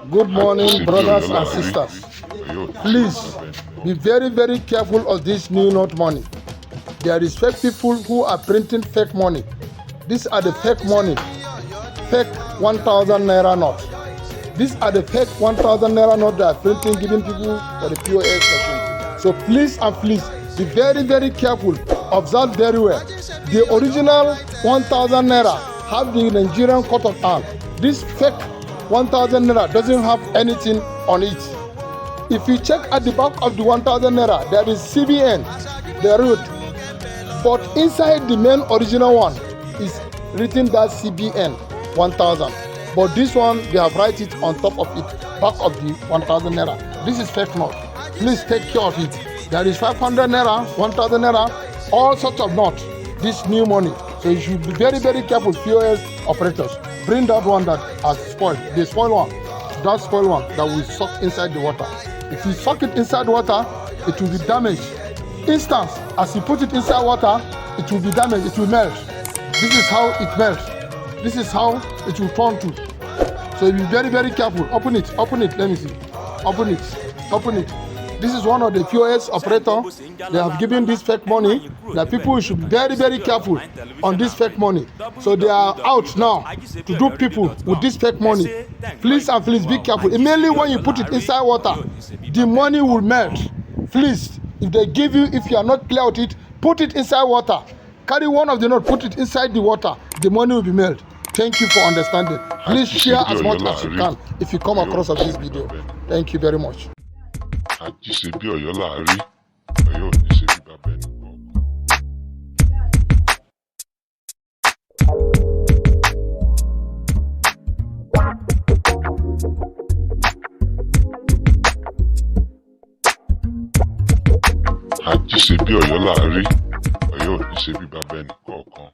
Good morning, brothers and sisters. Please be very, very careful of this new note money. There is fake people who are printing fake money. These are the fake money, fake 1,000 Naira note. These are the fake 1,000 Naira note that are printing, giving people for the POS machine. So please and please be very, very careful. Observe very well. The original 1,000 Naira have the Nigerian coat of arms. This fake 1,000 Naira doesn't have anything on it. If you check at the back of the 1,000 Naira, there is CBN, the root. But inside the main original one is written that CBN 1,000. But this one, they have write it on top of it, back of the 1,000 Naira. This is fake note. Please take care of it. There is 500 Naira, 1,000 Naira, all sorts of notes. This new money. So you should be very, very careful, POS operators. Bring that one that has spoiled. The spoiled one. That spoiled one that will suck inside the water. If you suck it inside water, it will be damaged. Instant, as you put it inside water, it will be damaged, it will melt. This is how it melts. This is how it will turn to. So be very, very careful. Open it, let me see. Open it. This is one of the POS operators. They have given this fake money. That people should be very, very careful on this fake money. So they are out now to do people with this fake money. Please and please be careful. Immediately when you put it inside water, the money will melt. Please, if they give you, if you are not clear with it, put it inside water. Carry one of the note, put it inside the water. The money will be melted. Thank you for understanding. Please share as much as you can if you come across of this video. Thank you very much. Àjíṣebí Ọ̀yọ́ là á rí, Ọ̀yọ́ ò ní ṣe bí bàbá ẹnì kọ̀ọ̀kan.